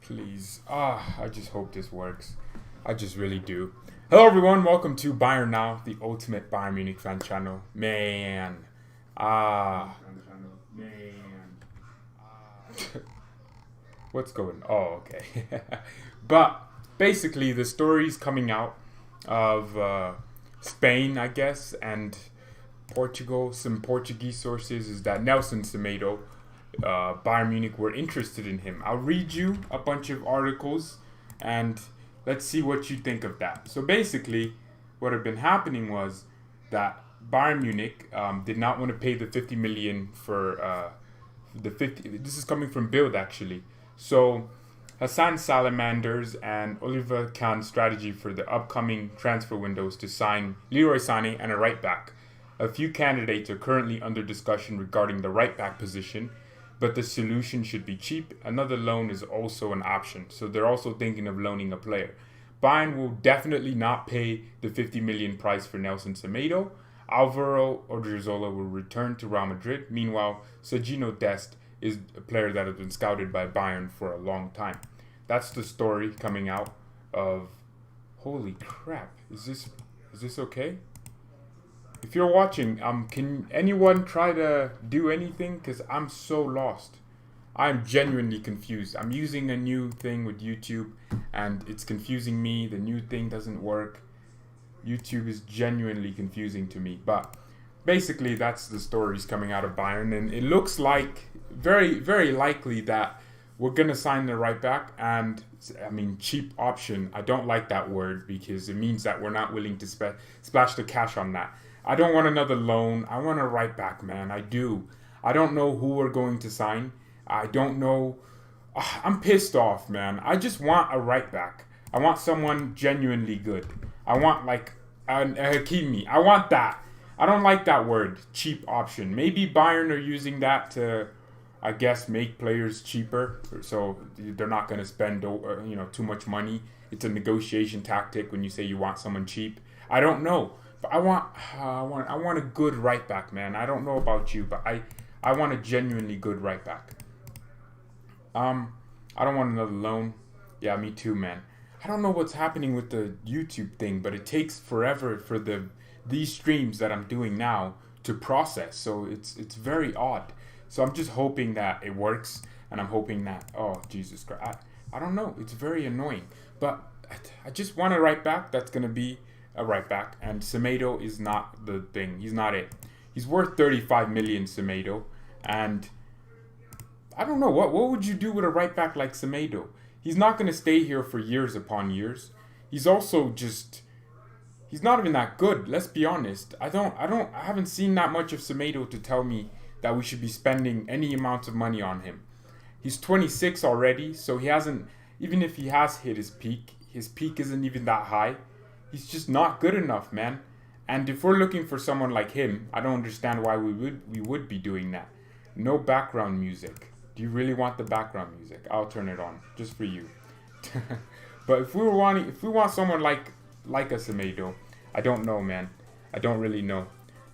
Please. I just hope this works. I just really do. Hello everyone, welcome to BayernNow, the ultimate Bayern Munich fan channel. Man. What's going on? Oh, okay. But basically the stories coming out of Spain, I guess, and Portugal, some Portuguese sources, is that Nelson Semedo, Bayern Munich were interested in him. I'll read you a bunch of articles and let's see what you think of that. So basically, what had been happening was that Bayern Munich did not want to pay the 50 million for the 50. This is coming from Bild actually. So Hassan Salamanders and Oliver Kahn's strategy for the upcoming transfer windows to sign Leroy Sané and a right back. A few candidates are currently under discussion regarding the right back position, but the solution should be cheap. Another loan is also an option, so they're also thinking of loaning a player. Bayern will definitely not pay the 50 million price for Nelson Semedo. Alvaro Odriozola will return to Real Madrid. Meanwhile, Sergio Dest is a player that has been scouted by Bayern for a long time. That's the story coming out of... Holy crap, is this okay? If you're watching, can anyone try to do anything? Because I'm so lost. I'm genuinely confused. I'm using a new thing with YouTube, and it's confusing me. The new thing doesn't work. YouTube is genuinely confusing to me. But basically, that's the stories coming out of Bayern, and it looks like very, very likely that we're going to sign the right back. And I mean, cheap option. I don't like that word because it means that we're not willing to splash the cash on that. I don't want another loan. I want a right back, man. I do. I don't know who we're going to sign. I don't know. I'm pissed off, man. I just want a right back. I want someone genuinely good. I want like a Hakimi. I want that. I don't like that word, cheap option. Maybe Bayern are using that to, I guess, make players cheaper, so they're not going to spend too much money. It's a negotiation tactic when you say you want someone cheap. I don't know. But I want a good right back, man. I don't know about you, but I want a genuinely good right back. I don't want another loan. Yeah, me too, man. I don't know what's happening with the YouTube thing, but it takes forever for these streams that I'm doing now to process. So it's very odd. So I'm just hoping that it works, and I'm hoping that, oh Jesus Christ, I don't know. It's very annoying, but I just want a right back that's gonna be a right back, and Semedo is not the thing. He's not it. He's worth 35 million, Semedo, and I don't know what would you do with a right back like Semedo? He's not going to stay here for years upon years. He's also just he's not even that good. Let's be honest. I haven't seen that much of Semedo to tell me that we should be spending any amount of money on him. He's 26 already, so he hasn't, even if he has hit his peak isn't even that high. He's just not good enough, man. And if we're looking for someone like him, I don't understand why we would be doing that. No background music. Do you really want the background music? I'll turn it on just for you. But if we want someone like a Semedo, I don't know, man. I don't really know.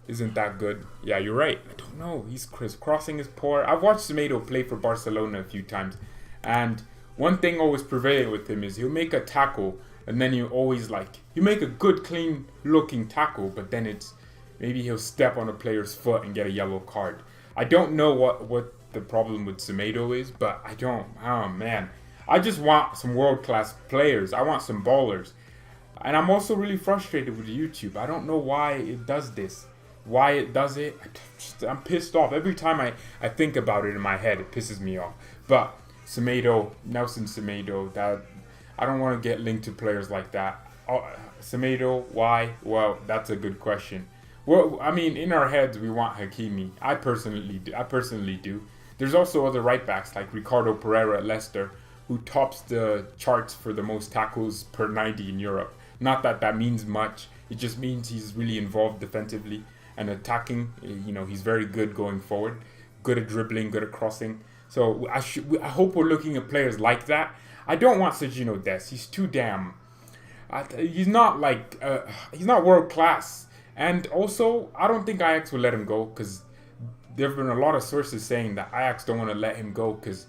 Isn't that good? Yeah, you're right. I don't know. His crossing is poor. I've watched Semedo play for Barcelona a few times, and one thing always prevails with him is he'll make a tackle, and then you make a good, clean looking tackle, but then it's maybe he'll step on a player's foot and get a yellow card. I don't know what the problem with Semedo is, but oh man. I just want some world-class players. I want some ballers. And I'm also really frustrated with YouTube. I don't know why it does this. Why it does it. I'm pissed off. Every time I think about it in my head, it pisses me off. But Semedo, Nelson Semedo, that I don't want to get linked to players like that. Semedo, why? Well, that's a good question. Well, I mean, in our heads, we want Hakimi. I personally do. There's also other right backs like Ricardo Pereira at Leicester, who tops the charts for the most tackles per 90 in Europe. Not that means much. It just means he's really involved defensively and attacking. He's very good going forward, good at dribbling, good at crossing. So I hope we're looking at players like that. I don't want Sergio Dest. He's too damn. He's not world class. And also, I don't think Ajax will let him go because there have been a lot of sources saying that Ajax don't want to let him go because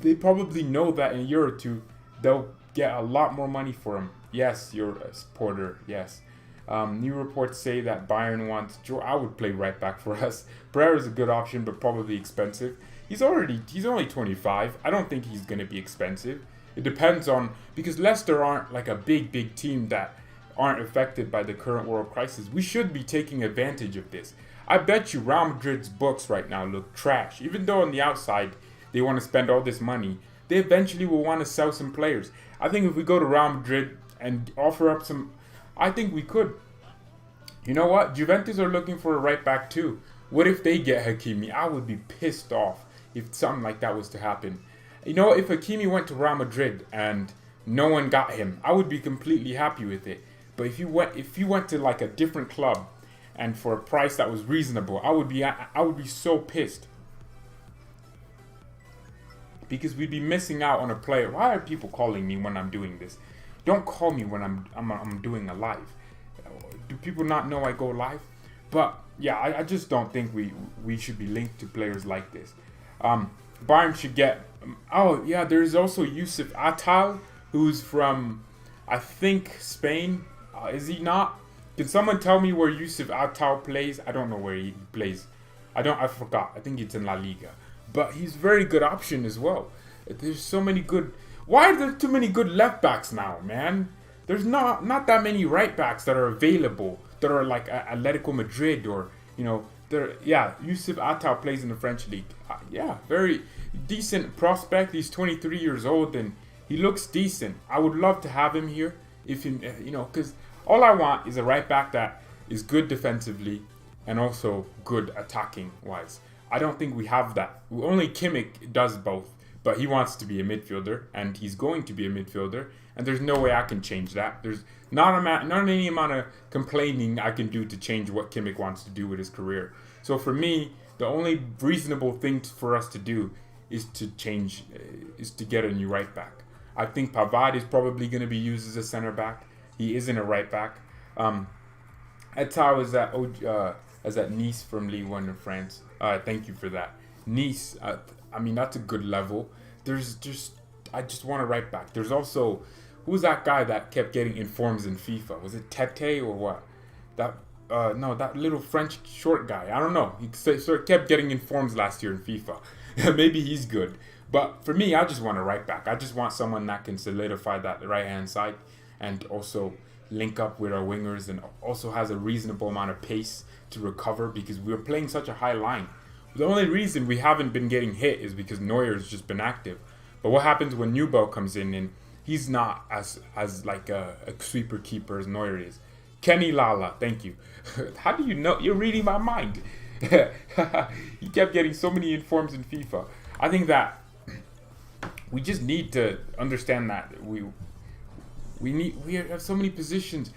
they probably know that in a year or two they'll get a lot more money for him. Yes, you're a supporter. Yes. New reports say that Bayern wants Joe. I would play right back for us. Pereira is a good option, but probably expensive. He's only 25. I don't think he's going to be expensive. It depends on, because Leicester aren't like a big team that aren't affected by the current world crisis. We should be taking advantage of this. I bet you Real Madrid's books right now look trash. Even though on the outside they want to spend all this money, they eventually will want to sell some players. I think if we go to Real Madrid and offer up some, I think we could. You know what? Juventus are looking for a right back too. What if they get Hakimi? I would be pissed off if something like that was to happen. You know, if Hakimi went to Real Madrid and no one got him, I would be completely happy with it. But if you went to like a different club and for a price that was reasonable, I would be so pissed. Because we'd be missing out on a player. Why are people calling me when I'm doing this? Don't call me when I'm doing a live. Do people not know I go live? But yeah, I just don't think we should be linked to players like this. Bayern should get. Oh yeah, there's also Yusuf Attal, who's from, I think, Spain. Is he not? Can someone tell me where Yusuf Attal plays? I don't know where he plays. I forgot. I think it's in La Liga. But he's a very good option as well. There's so many good. Why are there too many good left backs now, man? There's not that many right backs that are available that are like Atletico Madrid or, you know, Yusuf Attal plays in the French league. Very decent prospect. He's 23 years old and he looks decent. I would love to have him here because all I want is a right back that is good defensively and also good attacking wise. I don't think we have that. Only Kimmich does both, but he wants to be a midfielder and he's going to be a midfielder. And there's no way I can change that. There's not any amount of complaining I can do to change what Kimmich wants to do with his career. So for me, the only reasonable thing for us to do is to get a new right back. I think Pavard is probably going to be used as a center back. He isn't a right back. Attal is at Nice from Ligue 1 in France. Thank you for that. Nice, that's a good level. I just want a right back. There's also, who's that guy that kept getting informs in FIFA? Was it Tete or what? That little French short guy. I don't know. He kept getting informs last year in FIFA. Maybe he's good. But for me, I just want a right back. I just want someone that can solidify that right hand side and also link up with our wingers and also has a reasonable amount of pace to recover because we're playing such a high line. The only reason we haven't been getting hit is because Neuer's just been active. But what happens when Newbell comes in and he's not as like a sweeper keeper as Neuer is? Kenny Lala, thank you. How do you know? You're reading my mind. He kept getting so many informs in FIFA. I think that we just need to understand that we have so many positions.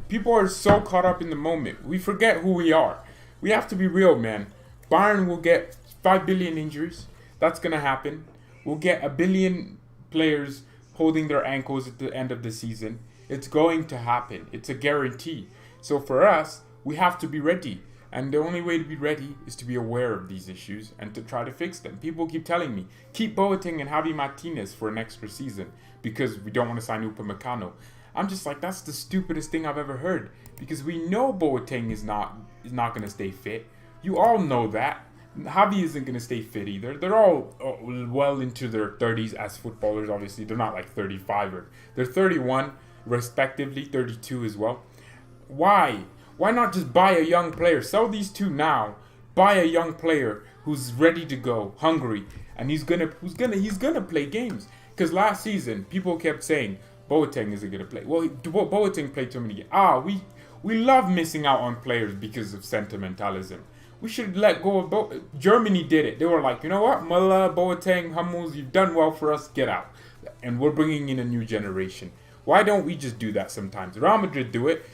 People are so caught up in the moment. We forget who we are. We have to be real, man. Bayern will get 5 billion injuries. That's gonna happen. We'll get 1 billion players holding their ankles at the end of the season. It's going to happen. It's a guarantee. So for us, we have to be ready. And the only way to be ready is to be aware of these issues and to try to fix them. People keep telling me, keep Boateng and Javi Martinez for an extra season because we don't want to sign Upamecano. I'm just like, that's the stupidest thing I've ever heard. Because we know Boateng is not going to stay fit. You all know that. Javi isn't going to stay fit either. They're all well into their 30s as footballers, obviously. They're not like 35 or... They're 31, respectively, 32 as well. Why? Why not just buy a young player? Sell these two now. Buy a young player who's ready to go, hungry, and he's gonna play games. Because last season, people kept saying, Boateng isn't going to play. Well, Boateng played too many games. We love missing out on players because of sentimentalism. We should let go of Boateng. Germany did it. They were like, you know what? Müller, Boateng, Hummels, you've done well for us. Get out. And we're bringing in a new generation. Why don't we just do that sometimes? Real Madrid do it.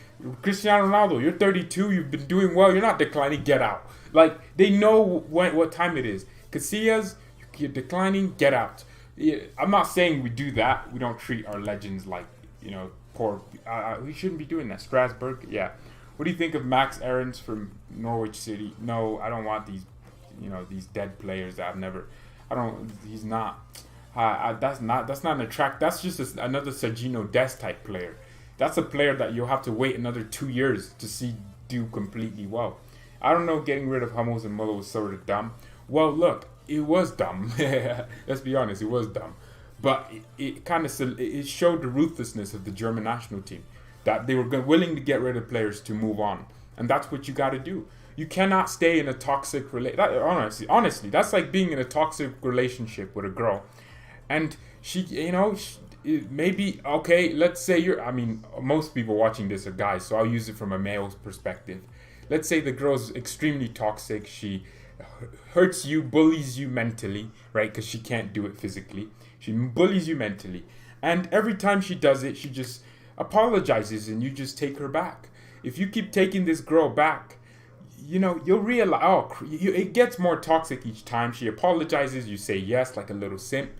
Cristiano Ronaldo, you're 32. You've been doing well. You're not declining. Get out. Like, they know what time it is. Casillas, you're declining. Get out. I'm not saying we do that. We don't treat our legends like, poor. We shouldn't be doing that. Strasbourg, yeah. What do you think of Max Aarons from Norwich City? No, I don't want these dead players that I've never. He's not. That's not an attract. That's just another Sergino Dest type player. That's a player that you'll have to wait another 2 years to see do completely well. I don't know. Getting rid of Hummels and Muller was sort of dumb. Well, look, it was dumb. Let's be honest, it was dumb. But it kind of it showed the ruthlessness of the German national team, that they were willing to get rid of players to move on, and that's what you got to do. You cannot stay in a toxic relationship. Honestly, that's like being in a toxic relationship with a girl, and maybe okay. Let's say most people watching this are guys, so I'll use it from a male's perspective. Let's say the girl's extremely toxic. She hurts you, bullies you mentally, right? Because she can't do it physically. She bullies you mentally, and every time she does it, she just apologizes, and you just take her back. If you keep taking this girl back, you'll realize, it gets more toxic each time. She apologizes, you say yes, like a little simp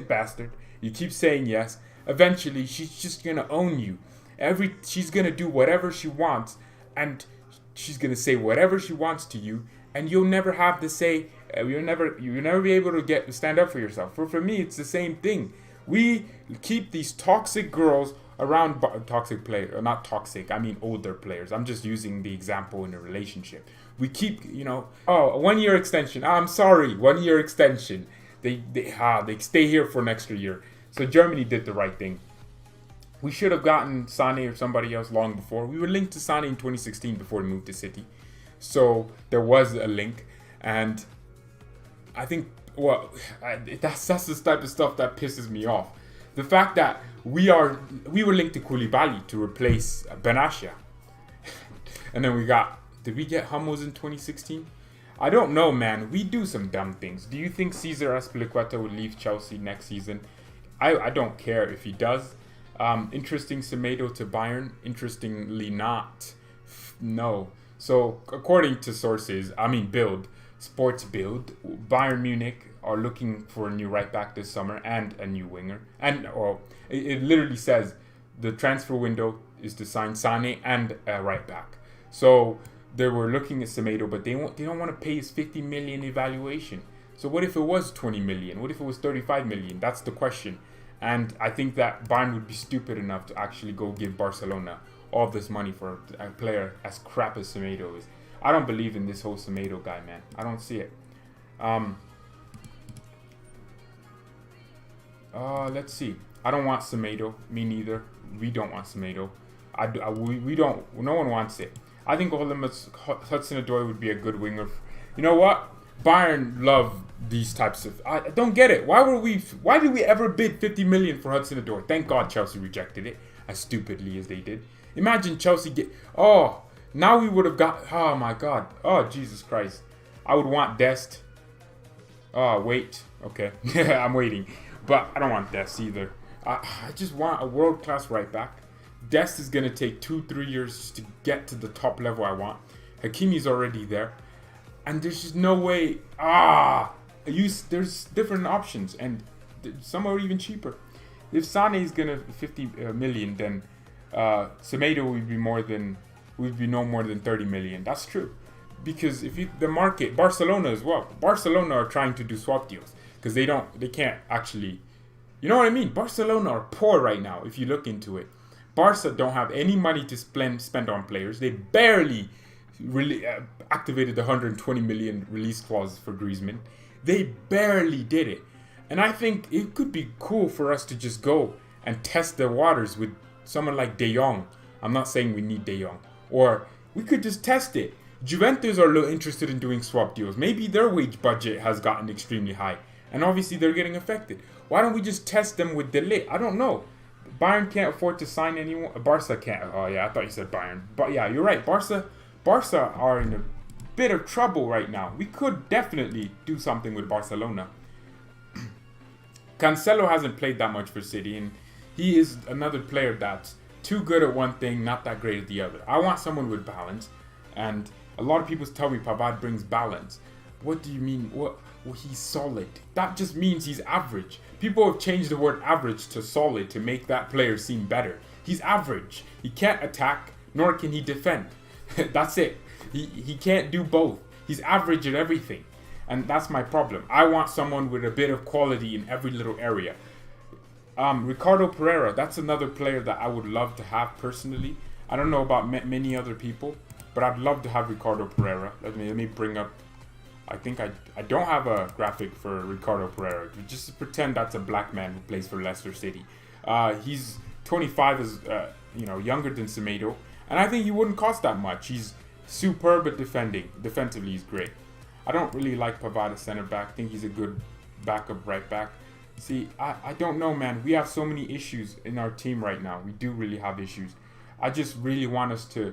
bastard. You keep saying yes. Eventually, she's just gonna own you. She's gonna do whatever she wants, and she's gonna say whatever she wants to you, and you'll never have to say. You'll never be able to stand up for yourself. For me, it's the same thing. We keep these toxic girls around, toxic players, or not toxic, I mean older players. I'm just using the example in a relationship. We keep, a 1 year extension. I'm sorry, 1 year extension. They stay here for an extra year. So Germany did the right thing. We should have gotten Sane or somebody else long before. We were linked to Sane in 2016 before we moved to City. So there was a link, and I think, that's the type of stuff that pisses me off. The fact that we were linked to Koulibaly to replace Benassia. And then did we get Hummels in 2016? I don't know, man. We do some dumb things. Do you think Cesar Azpilicueta would leave Chelsea next season? I don't care if he does. Interesting Semedo to Bayern. Interestingly not. No. So, according to sources, Sports Bild, Bayern Munich are looking for a new right back this summer and a new winger. And it literally says the transfer window is to sign Sane and a right back. So they were looking at Semedo, but they don't want to pay his 50 million evaluation. So what if it was 20 million? What if it was 35 million? That's the question. And I think that Bayern would be stupid enough to actually go give Barcelona all this money for a player as crap as Semedo is. I don't believe in this whole Semedo guy, man. I don't see it. Let's see. I don't want Semedo. Me neither. We don't want Semedo. We don't. No one wants it. I think Hudson-Odoi would be a good winger. You know what? Bayern love these types of. I don't get it. Why did we ever bid 50 million for Hudson-Odoi? Thank God Chelsea rejected it as stupidly as they did. Imagine Chelsea get. Now we would have got. Oh my God. Oh Jesus Christ. I would want Dest. Wait. Okay. I'm waiting. But I don't want Dest either. I just want a world-class right back. Dest is going to take 2-3 years to get to the top level I want. Hakimi's already there. And there's just no way. There's different options. And some are even cheaper. If Sane is going to 50 million, then Semedo would be no more than 30 million. That's true. Because the market, Barcelona as well. Barcelona are trying to do swap deals. Because they can't actually, you know what I mean? Barcelona are poor right now if you look into it. Barca don't have any money to spend on players. They barely activated the 120 million release clause for Griezmann. They barely did it. And I think it could be cool for us to just go and test the waters with someone like De Jong. I'm not saying we need De Jong. Or we could just test it. Juventus are interested in doing swap deals. Maybe their wage budget has gotten extremely high. And obviously they're getting affected. Why don't we just test them with De Ligt? I don't know. Bayern can't afford to sign anyone. Barca can't. Oh yeah, I thought you said Bayern. But yeah, you're right. Barca are in a bit of trouble right now. We could definitely do something with Barcelona. Cancelo hasn't played that much for City, and he is another player that's too good at one thing, not that great at the other. I want someone with balance, and a lot of people tell me Pavard brings balance. What do you mean? Well, he's solid. That just means he's average. People have changed the word average to solid to make that player seem better. He's average. He can't attack, nor can he defend. That's it. He can't do both. He's average at everything. And that's my problem. I want someone with a bit of quality in every little area. Ricardo Pereira, that's another player that I would love to have personally. I don't know about many other people, but I'd love to have Ricardo Pereira. Let me bring up. I think I don't have a graphic for Ricardo Pereira. Just pretend that's a black man who plays for Leicester City. He's 25, is younger than Semedo, and I think he wouldn't cost that much. He's superb at defending. Defensively, he's great. I don't really like Pavard as center back. I think he's a good backup right back. See, I don't know, man. We have so many issues in our team right now. We do really have issues. I just really want us to...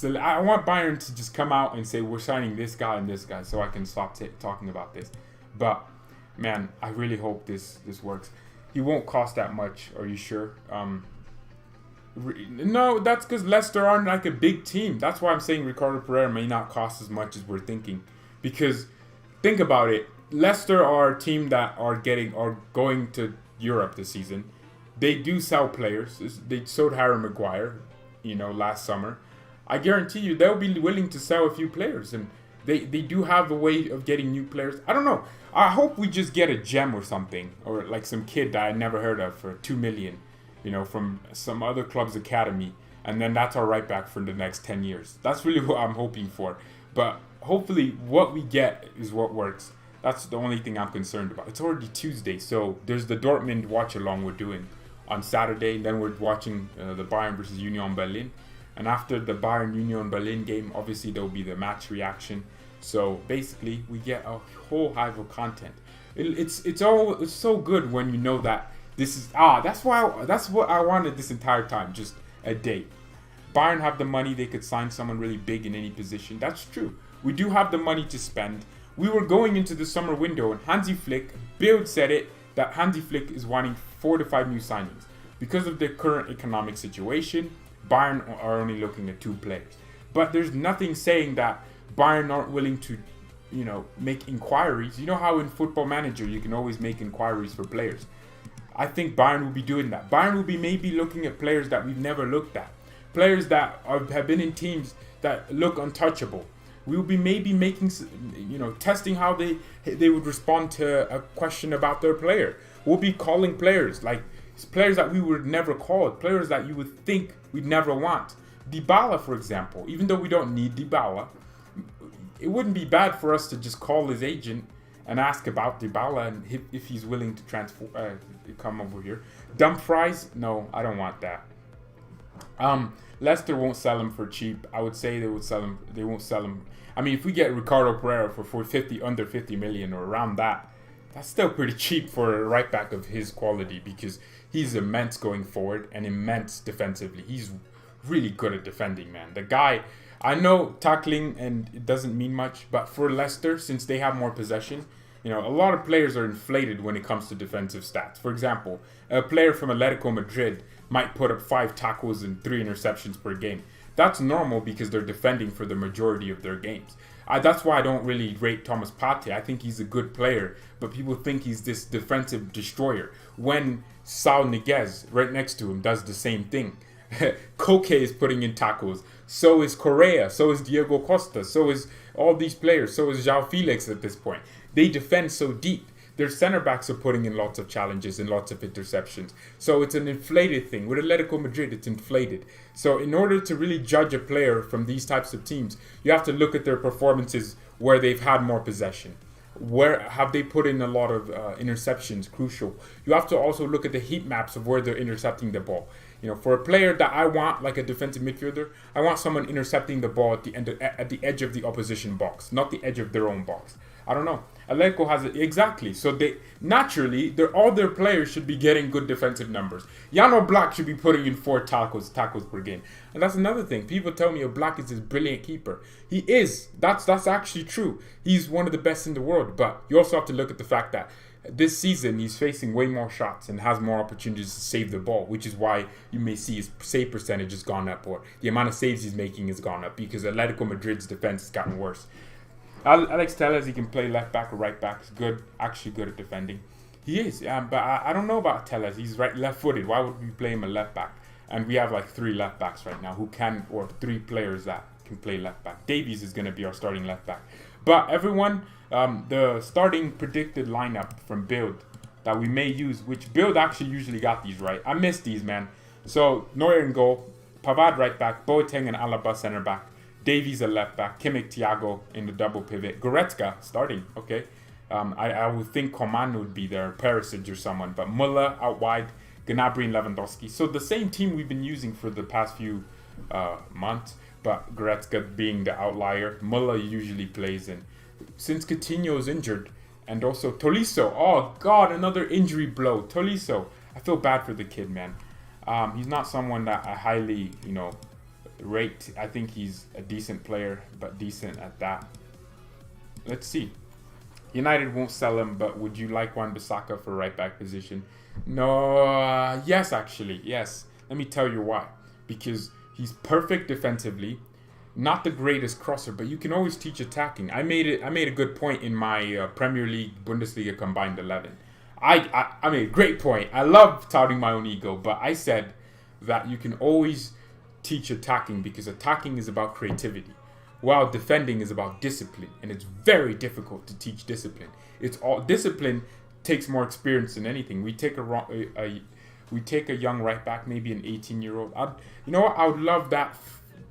I want Bayern to just come out and say, we're signing this guy and this guy, so I can stop talking about this. But, man, I really hope this works. He won't cost that much. Are you sure? No, that's because Leicester aren't like a big team. That's why I'm saying Ricardo Pereira may not cost as much as we're thinking. Because, think about it. Leicester are a team that are going to Europe this season. They do sell players. They sold Harry Maguire, last summer. I guarantee you they'll be willing to sell a few players, and they do have a way of getting new players. I don't know. I hope we just get a gem or something, or like some kid that I never heard of for 2 million, from some other club's academy, and then that's our right back for the next 10 years. That's really what I'm hoping for. But hopefully what we get is what works. That's the only thing I'm concerned about. It's already Tuesday, so there's the Dortmund watch-along we're doing on Saturday. Then we're watching the Bayern versus Union Berlin. And after the Bayern-Union Berlin game, obviously there will be the match reaction. So basically, we get a whole hive of content. It's so good when you know that this is... that's what I wanted this entire time, just a date. Bayern have the money, they could sign someone really big in any position. That's true. We do have the money to spend. We were going into the summer window, and Hansi Flick, Bild said it, that Hansi Flick is wanting 4 to 5 new signings. Because of the current economic situation, Bayern are only looking at 2 players. But there's nothing saying that Bayern aren't willing to, make inquiries. You know how in Football Manager you can always make inquiries for players. I think Bayern will be doing that. Bayern will be maybe looking at players that we've never looked at. Players that have been in teams that look untouchable. We'll be maybe making, testing how they would respond to a question about their player. We'll be calling players, like players that we would never call, players that you would think we'd never want. Dybala, for example, even though we don't need Dybala, it wouldn't be bad for us to just call his agent and ask about Dybala and if he's willing to come over here. Dumfries, no, I don't want that. Leicester won't sell him for cheap. I would say they would sell him. They won't sell him. I mean, if we get Ricardo Pereira for under 50 million or around that, that's still pretty cheap for a right back of his quality, because he's immense going forward and immense defensively. He's really good at defending, man. The guy, I know tackling and it doesn't mean much, but for Leicester, since they have more possession, a lot of players are inflated when it comes to defensive stats. For example, a player from Atletico Madrid might put up 5 tackles and 3 interceptions per game. That's normal because they're defending for the majority of their games. That's why I don't really rate Thomas Partey. I think he's a good player, but people think he's this defensive destroyer. When Saul Niguez, right next to him, does the same thing. Koke is putting in tackles. So is Correa. So is Diego Costa. So is all these players. So is João Felix at this point. They defend so deep. Their center backs are putting in lots of challenges and lots of interceptions. So it's an inflated thing. With Atletico Madrid, it's inflated. So in order to really judge a player from these types of teams, you have to look at their performances where they've had more possession. Where have they put in a lot of interceptions, crucial. You have to also look at the heat maps of where they're intercepting the ball. For a player that I want, like a defensive midfielder, I want someone intercepting the ball at the edge of the opposition box, not the edge of their own box. I don't know. Atletico has it exactly. So they naturally, all their players should be getting good defensive numbers. Jan Oblak should be putting in 4 tackles per game. And that's another thing. People tell me Oblak is this brilliant keeper. He is. That's actually true. He's one of the best in the world. But you also have to look at the fact that this season he's facing way more shots and has more opportunities to save the ball, which is why you may see his save percentage has gone up, or the amount of saves he's making has gone up, because Atletico Madrid's defense has gotten worse. Alex Telles, he can play left back or right back. He's good, actually good at defending. He is, but I don't know about Telles. He's left-footed. Why would we play him a left back? And we have like 3 left backs right now who can, or 3 players that can play left back. Davies is going to be our starting left back. But everyone, the starting predicted lineup from Build that we may use, which Build actually usually got these right. I missed these, man. So Neuer in goal, Pavard right back, Boateng and Alaba center back, Davies a left back, Kimmich, Thiago in the double pivot, Goretzka starting. Okay, I would think Coman would be there, Perisic or someone, but Muller out wide, Gnabry and Lewandowski. So the same team we've been using for the past few months, but Goretzka being the outlier. Muller usually plays in. Since Coutinho is injured, and also Tolisso. Oh God, another injury blow. Tolisso. I feel bad for the kid, man. He's not someone that I highly, rate. I think he's a decent player, but decent at that. Let's see. United won't sell him, but would you like Wan-Bissaka for right back position? No, yes, actually, yes. Let me tell you why. Because he's perfect defensively, not the greatest crosser, but you can always teach attacking. I made a good point in my Premier League Bundesliga combined 11. I made a great point. I love touting my own ego, but I said that you can always teach attacking because attacking is about creativity, while defending is about discipline, and it's very difficult to teach discipline. It's all discipline takes more experience than anything. We take a young right back, maybe an 18-year-old. You know what? I would love that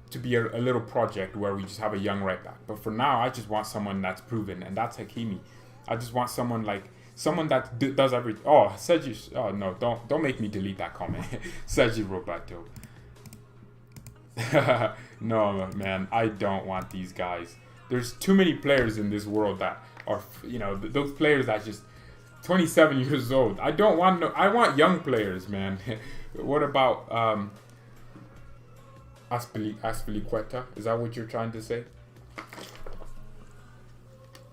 to be a little project where we just have a young right back. But for now, I just want someone that's proven, and that's Hakimi. I just want someone that does everything. Oh, Sergi. Oh no, don't make me delete that comment. Sergi Roberto. No, man, I don't want these guys. There's too many players in this world that are, those players that just 27 years old. I don't want no. I want young players, man. What about Aspilicueta? Is that what you're trying to say?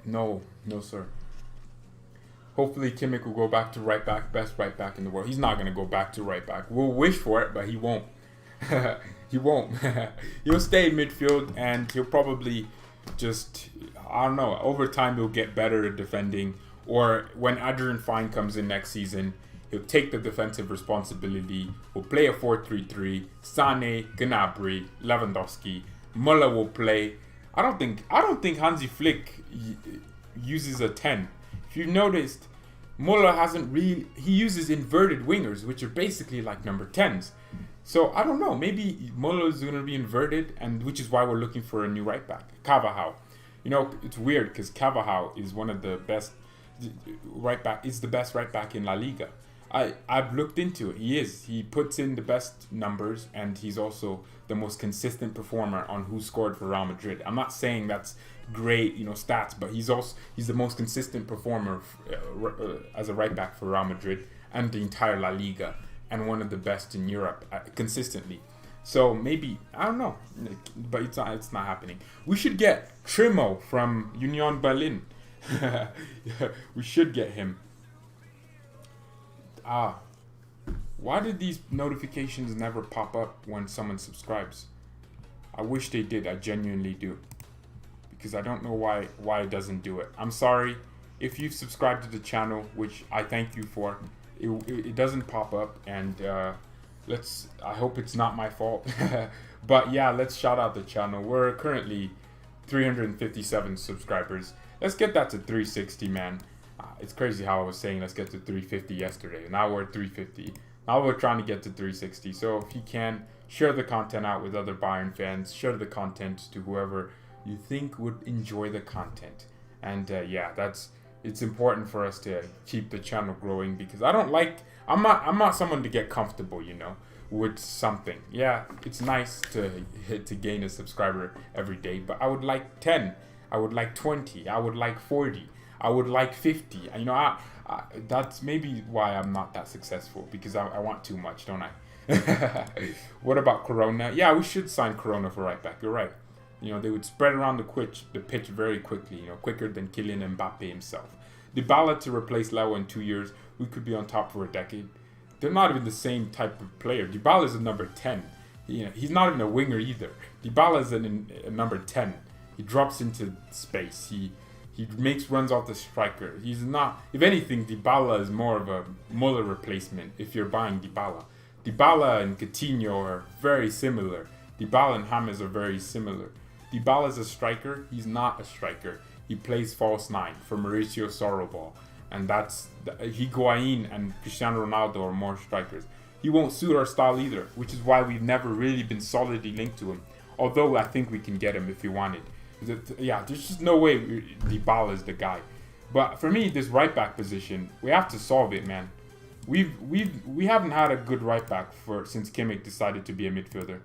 No, sir. Hopefully Kimmich will go back to right back, best right back in the world. He's not gonna go back to right back. We'll wish for it, but he won't. He won't. He'll stay in midfield, and he'll probably just, I don't know, over time he'll get better at defending. Or when Adrian Fine comes in next season, he'll take the defensive responsibility. We'll play a 4-3-3. Sane, Gnabry, Lewandowski. Muller will play. I don't think Hansi Flick uses a 10. If you've noticed, Muller he uses inverted wingers, which are basically like number 10s. So I don't know, maybe Muller is going to be inverted, and which is why we're looking for a new right back. Carvajal. It's weird because Carvajal is one of the best right back. Is the best right back in La Liga. I've looked into it. He puts in the best numbers, and he's also the most consistent performer on who scored for Real Madrid. I'm not saying that's great, stats, but he's the most consistent performer as a right back for Real Madrid and the entire La Liga, and one of the best in Europe consistently. So maybe, I don't know, but it's not happening. We should get Trimo from Union Berlin. We should get him. Why did these notifications never pop up when someone subscribes? I wish they did. I genuinely do, because I don't know why it doesn't do it. I'm sorry if you've subscribed to the channel, which I thank you for. It doesn't pop up, and I hope it's not my fault. But yeah, let's shout out the channel. We're currently 357 subscribers. Let's get that to 360, man. It's crazy how I was saying let's get to 350 yesterday. Now we're at 350. Now we're trying to get to 360. So if you can, share the content out with other Bayern fans. Share the content to whoever you think would enjoy the content. And it's important for us to keep the channel growing, because I'm not someone to get comfortable, with something. Yeah, it's nice to gain a subscriber every day, but I would like 10. I would like 20. I would like 40. I would like 50. That's maybe why I'm not that successful, because I want too much, don't I? What about Corona? Yeah, we should sign Corona for right back. You're right. They would spread around the pitch very quickly, quicker than Kylian Mbappe himself. Dybala to replace Lewa in 2 years. We could be on top for a decade. They're not even the same type of player. Dybala is a number 10. He's not even a winger either. Dybala is a number 10. He drops into space. He makes runs off the striker. He's not. If anything, Dybala is more of a Muller replacement if you're buying Dybala. Dybala and Coutinho are very similar. Dybala and James are very similar. Dybala is a striker. He's not a striker. he plays false 9 for Mauricio Sorobal. And that's Higuain and Cristiano Ronaldo are more strikers. He won't suit our style either, which is why we've never really been solidly linked to him. Although I think we can get him if we wanted. Yeah, there's just no way Dybala is the guy. But for me, this right back position, we have to solve it, man. We haven't had a good right back since Kimmich decided to be a midfielder.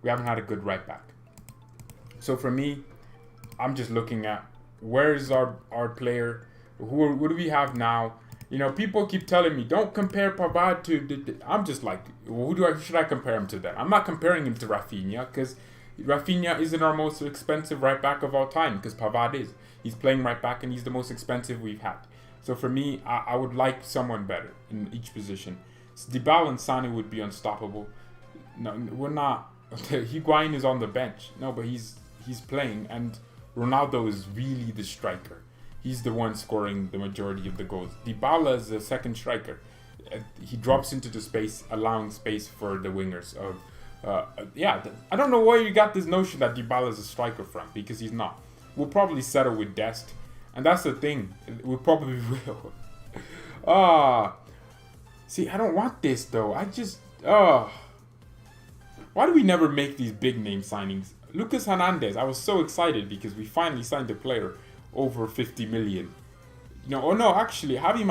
We haven't had a good right back. So for me, I'm just looking at where's our player. Who do we have now? You know, people keep telling me don't compare Pavard to. I'm just like, who should I compare him to then? I'm not comparing him to Rafinha because Rafinha isn't our most expensive right back of all time because Pavard is. He's playing right back and he's the most expensive we've had. So for me, I would like someone better in each position. Dybala and Sane would be unstoppable. No, we're not. Higuain is on the bench. No, but he's playing, and Ronaldo is really the striker. He's the one scoring the majority of the goals. Dybala is the second striker. He drops into the space, allowing space for the wingers. I don't know where you got this notion that Dybala is a striker from, because he's not. We'll probably settle with Dest, and that's the thing. We probably will. See, I don't want this though. Why do we never make these big name signings? Lucas Hernandez, I was so excited because we finally signed a player over 50 million. Actually, Javi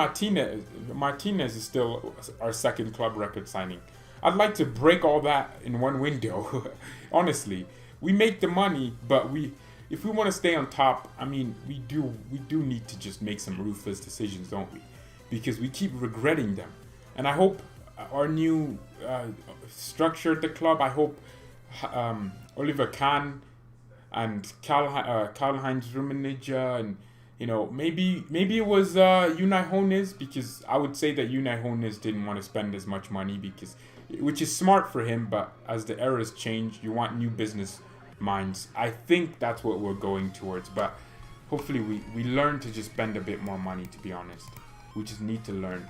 Martinez is still our second club record signing. I'd like to break all that in one window. Honestly, we make the money, but if we want to stay on top, I mean, we do need to just make some ruthless decisions, don't we? Because we keep regretting them. And I hope our new structure at the club, I hope Oliver Kahn and Karl-Heinz Rummenigge and maybe it was Unai Hoeneß, because I would say that Unai Hoeneß didn't want to spend as much money, which is smart for him, but as the eras change, you want new business minds. I think that's what we're going towards, but hopefully we learn to just spend a bit more money, to be honest. We just need to learn.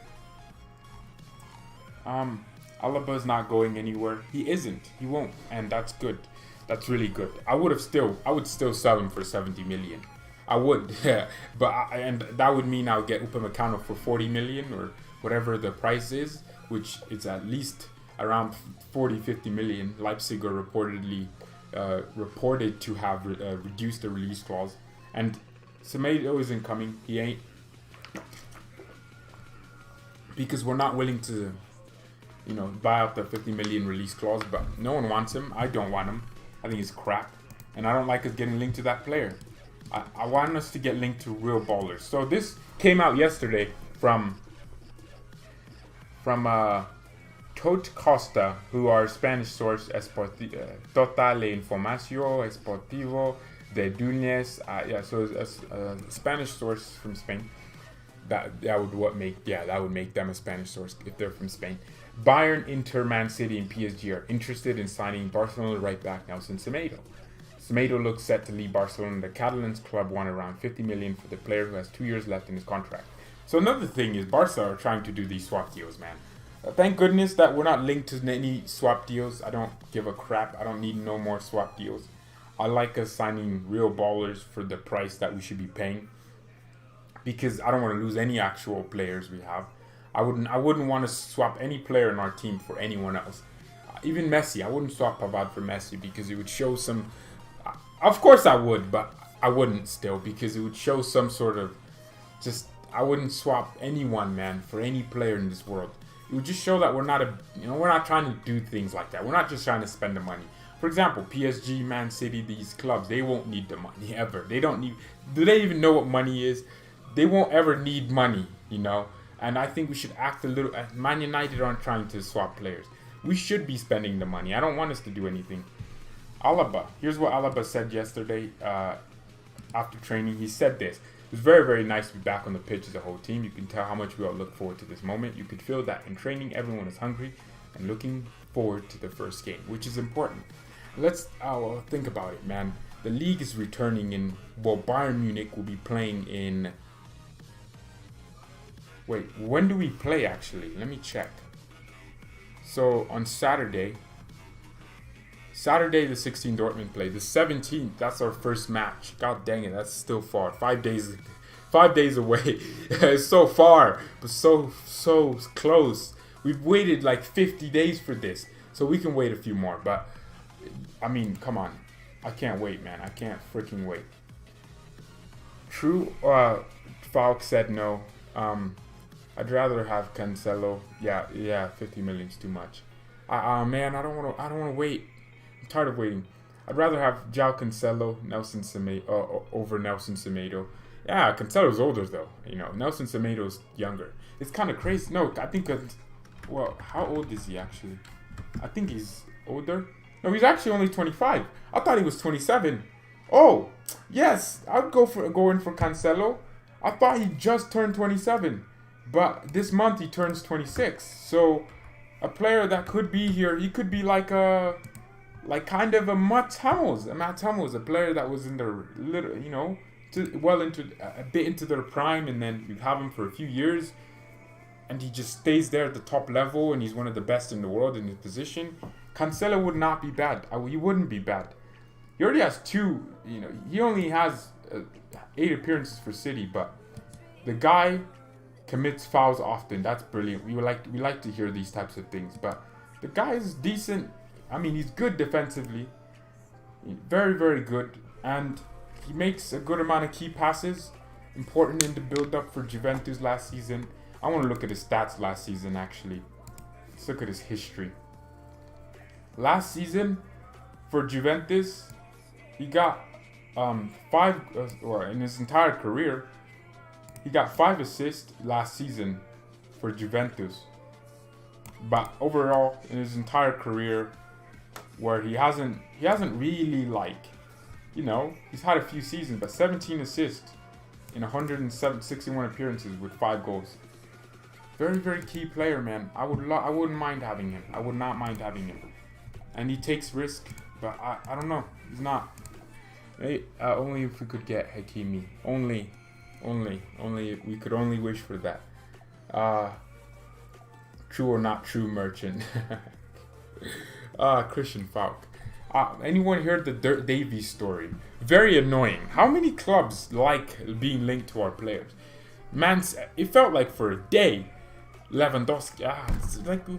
Alaba's not going anywhere. He isn't. He won't, and that's good. That's really good. I would still sell him for 70 million. I would, and that would mean I'll get Upamecano for 40 million or whatever the price is, which is at least around 40-50 million. Leipzig are reported to have reduced the release clause, and Semedo isn't coming. He ain't, because we're not willing to buy out the 50 million release clause, but no one wants him. I don't want him. I think he's crap, and I don't like us getting linked to that player. I want us to get linked to real ballers. So this came out yesterday from Tote Costa, who are Spanish source, Total Información Esportivo de Dunes. So it's a Spanish source from Spain. That would make them a Spanish source if they're from Spain. Bayern, Inter, Man City, and PSG are interested in signing Barcelona right back Nelson Semedo. Semedo looks set to leave Barcelona. The Catalans club won around 50 million for the player, who has 2 years left in his contract. So another thing is Barca are trying to do these swap deals, man. Thank goodness that we're not linked to any swap deals. I don't give a crap. I don't need no more swap deals. I like us signing real ballers for the price that we should be paying, because I don't want to lose any actual players we have. I wouldn't want to swap any player in our team for anyone else. Even Messi, I wouldn't swap Pavard for Messi, because it would show some. Of course I would, but I wouldn't still, because it would show some sort of I wouldn't swap anyone, man, for any player in this world. It would just show that we're not trying to do things like that. We're not just trying to spend the money. For example, PSG, Man City, these clubs, they won't need the money ever. They don't need. Do they even know what money is? They won't ever need money, And I think we should act a little. Man United aren't trying to swap players. We should be spending the money. I don't want us to do anything. Alaba. Here's what Alaba said yesterday after training. He said this. It was very, very nice to be back on the pitch as a whole team. You can tell how much we all look forward to this moment. You could feel that in training, everyone is hungry and looking forward to the first game, which is important. Let's think about it, man. The league is returning Bayern Munich will be playing in... Wait, when do we play, actually? Let me check. So, on Saturday, Saturday the 16th Dortmund play. The 17th, that's our first match. God dang it, that's still far. 5 days away. It's so far, but so close. We've waited like 50 days for this, so we can wait a few more. But I mean, come on, I can't wait, man. I can't freaking wait. True. Falk said no. I'd rather have Cancelo. Yeah. 50 million's too much. Man, I don't want to wait. I'm tired of waiting. I'd rather have João Cancelo, over Nelson Semedo. Yeah, Cancelo's older though. Nelson Semedo's younger. It's kind of crazy. No, I think. Well, how old is he actually? I think he's older. No, he's actually only 25. I thought he was 27. Oh, yes, I'd go in for Cancelo. I thought he just turned 27, but this month he turns 26. So, a player that could be here, he could be like kind of a Matt Hummels. A player that was in their a bit into their prime, and then you have him for a few years, and he just stays there at the top level, and he's one of the best in the world in his position. Cancelo would not be bad. He wouldn't be bad. He already has 2. He only has 8 appearances for City, but the guy commits fouls often. That's brilliant. We like to hear these types of things. But the guy is decent. I mean, he's good defensively, very, very good, and he makes a good amount of key passes, important in the build-up for Juventus last season. I want to look at his stats last season, actually. Let's look at his history. Last season, for Juventus, he got 5, or in his entire career, he got 5 assists last season for Juventus. But overall, in his entire career, where he hasn't really he's had a few seasons, but 17 assists in 161 appearances with 5 goals. Very, very key player, man. I wouldn't mind having him. I would not mind having him. And he takes risk, but I don't know. He's not. Only if we could get Hakimi. Only we could only wish for that. True or not true, merchant. Christian Falk. Anyone heard the Dirk Davies story? Very annoying. How many clubs like being linked to our players? Man, it felt like for a day. Lewandowski.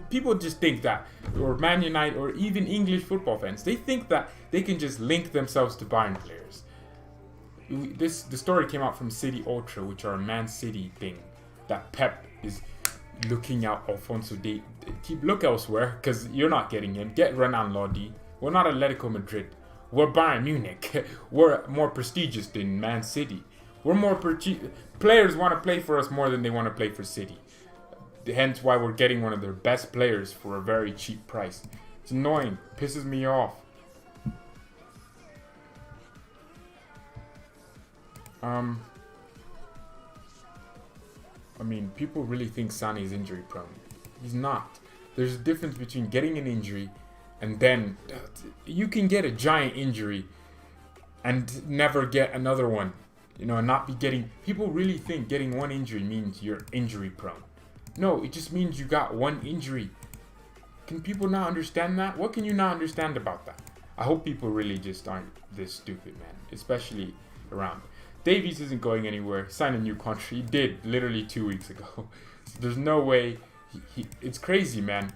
People just think that, or Man United, or even English football fans, they think that they can just link themselves to Bayern players. The story came out from City Ultra, which are a Man City thing, that Pep is looking out Alfonso Davies. Look elsewhere, because you're not getting him. Get Renan Lodi. We're not Atletico Madrid. We're Bayern Munich. We're more prestigious than Man City. We're more players want to play for us more than they want to play for City. Hence why we're getting one of their best players for a very cheap price. It's annoying. Pisses me off. I mean, people really think Sané is injury prone. He's not. There's a difference between getting an injury and then you can get a giant injury and never get another one. And not be getting... People really think getting one injury means you're injury prone. No, it just means you got one injury. Can people not understand that? What can you not understand about that? I hope people really just aren't this stupid, man. Especially around. Davies isn't going anywhere. Signed a new contract. He did literally 2 weeks ago. So there's no way. It's crazy, man,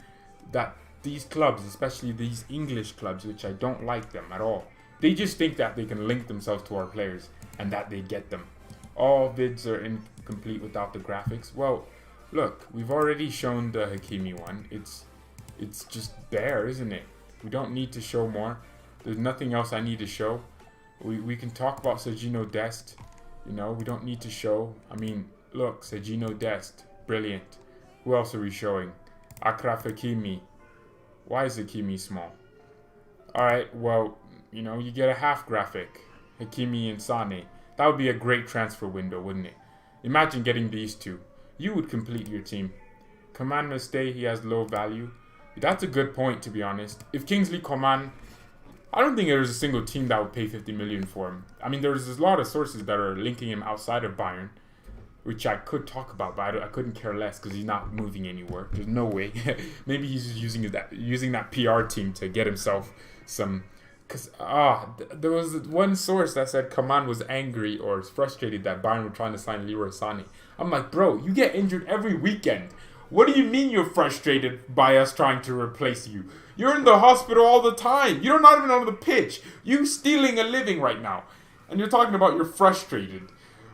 that these clubs, especially these English clubs, which I don't like them at all, they just think that they can link themselves to our players and that they get them. All vids are incomplete without the graphics. Well, look, we've already shown the Hakimi one. It's just there, isn't it? We don't need to show more. There's nothing else I need to show. We can talk about Sergino Dest. We don't need to show. I mean, look, Sergino Dest, brilliant. Who else are we showing? Achraf Hakimi. Why is Hakimi small? Alright, well, you get a half graphic. Hakimi and Sané. That would be a great transfer window, wouldn't it? Imagine getting these two. You would complete your team. Coman must stay, he has low value. That's a good point, to be honest. If Kingsley Coman... I don't think there's a single team that would pay 50 million for him. I mean, there's a lot of sources that are linking him outside of Bayern. which I could talk about, but I couldn't care less because he's not moving anywhere. There's no way. Maybe he's just using that PR team to get himself some. Because there was one source that said Coman was angry or frustrated that Bayern were trying to sign Leroy Sané. I'm like, bro, you get injured every weekend. What do you mean you're frustrated by us trying to replace you? You're in the hospital all the time. You're not even on the pitch. You stealing a living right now. And you're talking about you're frustrated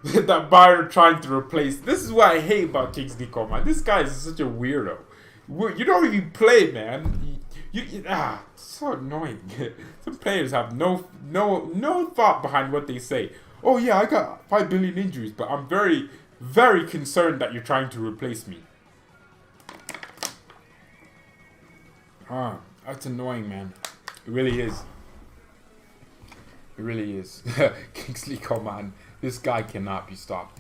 that Bayern trying to replace. This is what I hate about Kingsley Coman. This guy is such a weirdo. You don't even play, man. It's so annoying. Some players have no thought behind what they say. Oh yeah, I got 5 billion injuries, but I'm very, very concerned that you're trying to replace me. That's annoying, man. It really is. It really is. Kingsley Coman. This guy cannot be stopped.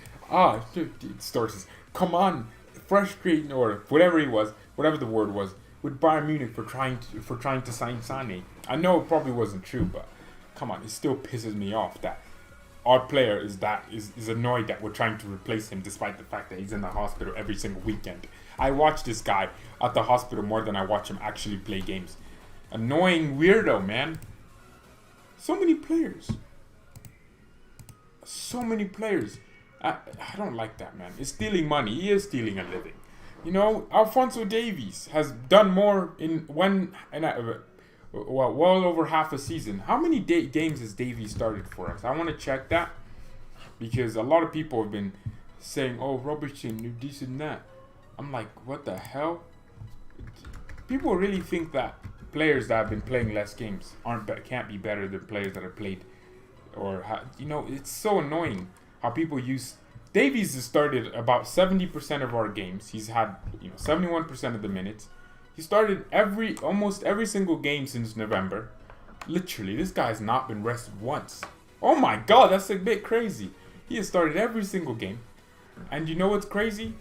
Sources. Coman, frustrating or whatever the word was, with Bayern Munich for trying to sign Sané. I know it probably wasn't true, but come on, it still pisses me off that our player is annoyed that we're trying to replace him despite the fact that he's in the hospital every single weekend. I watch this guy at the hospital more than I watch him actually play games. Annoying weirdo, man. So many players. I don't like that, man. It's stealing money. He is stealing a living. You know, Alphonso Davies has done more well over half a season. How many games has Davies started for us? I want to check that because a lot of people have been saying, "Oh, Robertson, you this and that." I'm like, what the hell? People really think that players that have been playing less games can't be better than players that have played, it's so annoying how people use. Davies has started about 70% of our games. He's had 71% of the minutes. He started almost every single game since November. Literally, this guy has not been rested once. Oh my god, that's a bit crazy. He has started every single game. And you know what's crazy?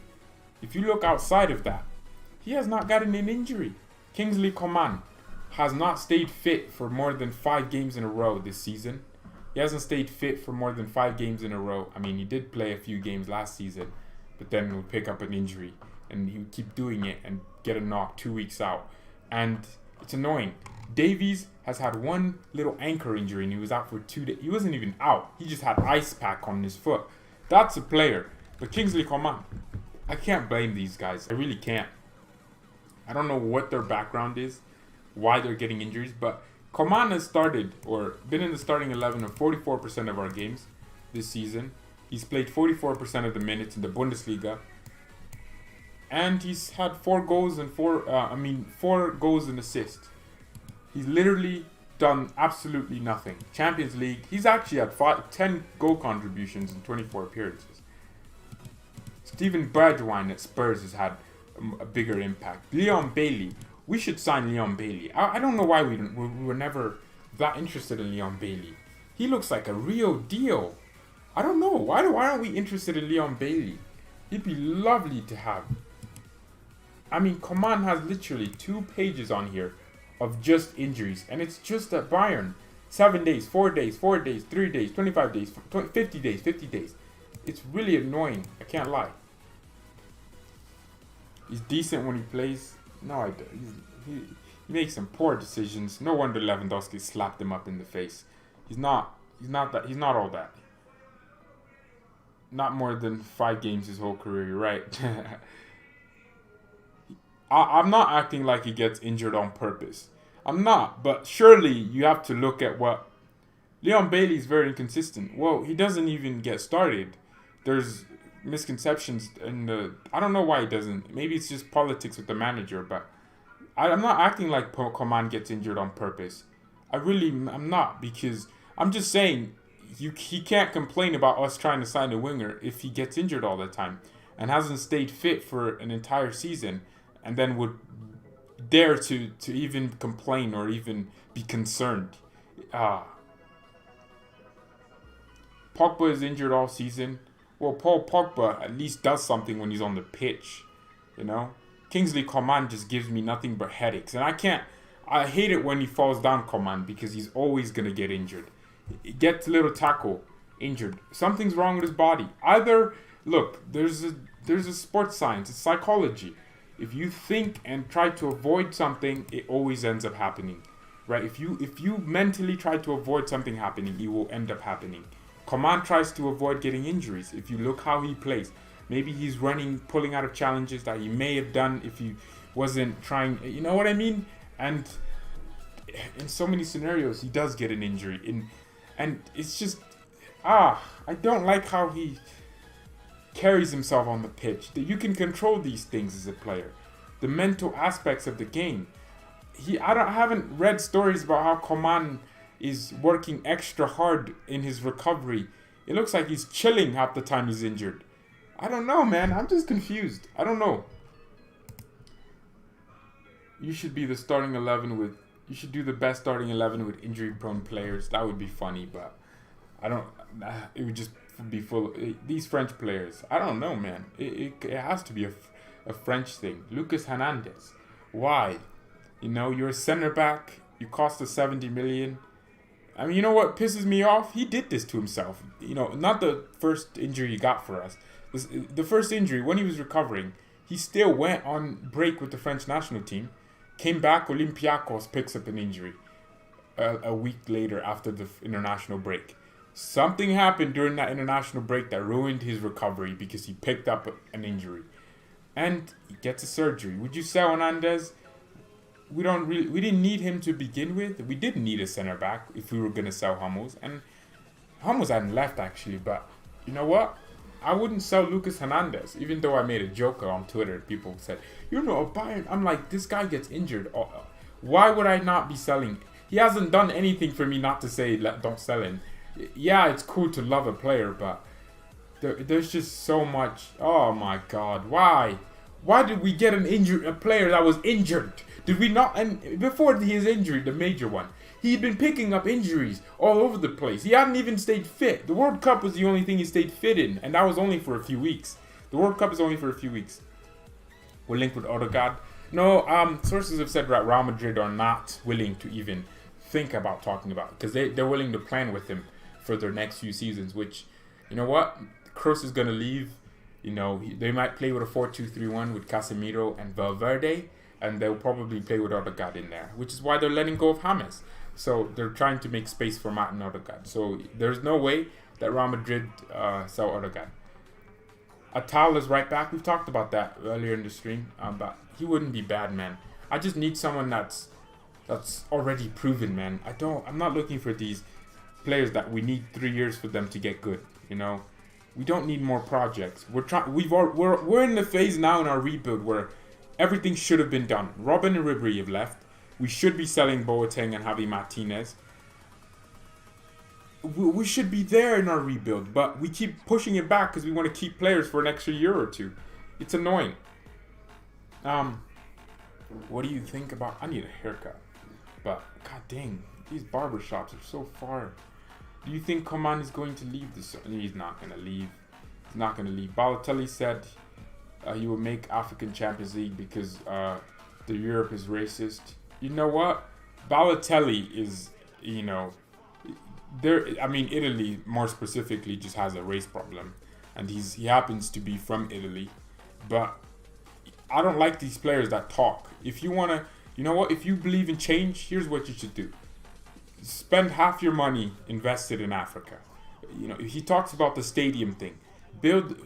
If you look outside of that, he has not gotten an injury. Kingsley Coman has not stayed fit for more than 5 games in a row this season. He hasn't stayed fit for more than 5 games in a row. I mean, he did play a few games last season, but then would pick up an injury, and he would keep doing it and get a knock 2 weeks out. And it's annoying. Davies has had one little ankle injury, and he was out for 2 days. He wasn't even out. He just had ice pack on his foot. That's a player. But Kingsley Coman, I can't blame these guys. I really can't. I don't know what their background is, why they're getting injuries, but Coman has started or been in the starting 11 of 44% of our games this season. He's played 44% of the minutes in the Bundesliga, and he's had 4 goals and 4 goals and assists. He's literally done absolutely nothing. Champions League, he's actually had 10 goal contributions in 24 appearances. Steven Bergwijn at Spurs has had a bigger impact. Leon Bailey. We should sign Leon Bailey. I don't know why we were never that interested in Leon Bailey. He looks like a real deal. I don't know. Why aren't we interested in Leon Bailey? He'd be lovely to have. I mean, Coman has literally 2 pages on here of just injuries. And it's just at Bayern. 7 days, 4 days, 4 days, 3 days, 25 days, 50 days, 50 days. It's really annoying. I can't lie. He's decent when he plays. No, he makes some poor decisions. No wonder Lewandowski slapped him up in the face. He's not all that. Not more than 5 games his whole career, you're right. I'm not acting like he gets injured on purpose. I'm not, but surely you have to look at what Leon Bailey is very inconsistent. Well, he doesn't even get started. There's misconceptions I don't know why he doesn't. Maybe it's just politics with the manager, but I'm not acting like Coman gets injured on purpose. I'm not, because I'm just saying he can't complain about us trying to sign a winger if he gets injured all the time and hasn't stayed fit for an entire season, and then would dare to even complain or even be concerned. Pogba is injured all season. Well, Paul Pogba at least does something when he's on the pitch, you know? Kingsley Coman just gives me nothing but headaches. And I hate it when he falls down, Coman, because he's always going to get injured. He gets a little tackle, injured. Something's wrong with his body. Either look, there's a sports science, it's psychology. If you think and try to avoid something, it always ends up happening, right? If you mentally try to avoid something happening, it will end up happening. Coman tries to avoid getting injuries. If you look how he plays, maybe he's pulling out of challenges that he may have done if he wasn't trying. You know what I mean? And in so many scenarios, he does get an injury. And it's just, I don't like how he carries himself on the pitch. That you can control these things as a player, the mental aspects of the game. I haven't read stories about how Coman is working extra hard in his recovery. It looks like he's chilling half the time he's injured. I don't know, man. I'm just confused. I don't know. You should be the starting 11 with. You should do the best starting 11 with injury-prone players. That would be funny, but I don't. It would just be full of these French players. I don't know, man. It has to be a French thing. Lucas Hernandez. Why? You know, you're a center back. You cost us 70 million. I mean, you know what pisses me off? He did this to himself. You know, not the first injury he got for us. The first injury, when he was recovering, he still went on break with the French national team. Came back, Olympiacos picks up an injury a week later after the international break. Something happened during that international break that ruined his recovery because he picked up an injury. And he gets a surgery. Would you sell Hernandez? We didn't need him to begin with. We didn't need a center back if we were going to sell Hummels. And Hummels hadn't left, actually. But you know what? I wouldn't sell Lucas Hernandez, even though I made a joke on Twitter. People said, you know, Bayern. I'm like, this guy gets injured. Why would I not be selling? He hasn't done anything for me not to say don't sell him. Yeah, it's cool to love a player, but there's just so much. Oh my God, why? Why did we get a player that was injured? Did we not? And before his injury, the major one, he'd been picking up injuries all over the place. He hadn't even stayed fit. The World Cup was the only thing he stayed fit in, and that was only for a few weeks. The World Cup is only for a few weeks. We're linked with Odegaard. No, sources have said that Real Madrid are not willing to even think about talking about it because they're willing to plan with him for their next few seasons, which, you know what? Kroos is going to leave. You know, they might play with a 4-2-3-1 with Casemiro and Valverde, and they'll probably play with Odegaard in there, which is why they're letting go of James. So they're trying to make space for Martin Odegaard. So there's no way that Real Madrid sell Odegaard. Atal is right back. We've talked about that earlier in the stream, but he wouldn't be bad, man. I just need someone that's already proven, man. I'm not looking for these players that we need 3 years for them to get good. You know, we don't need more projects. We're in the phase now in our rebuild where everything should have been done. Robin and Ribéry have left. We should be selling Boateng and Javi Martinez. We should be there in our rebuild, but we keep pushing it back because we want to keep players for an extra year or two. It's annoying. What do you think about? I need a haircut, but god dang, these barbershops are so far. Do you think Coman is going to leave this? He's not going to leave. He's not going to leave. Balotelli said he will make African Champions League because the Europe is racist. You know what? Balotelli is, you know, Italy more specifically just has a race problem, and he happens to be from Italy. But I don't like these players that talk. If you wanna, you know what? If you believe in change, here's what you should do: spend half your money invested in Africa. You know, he talks about the stadium thing.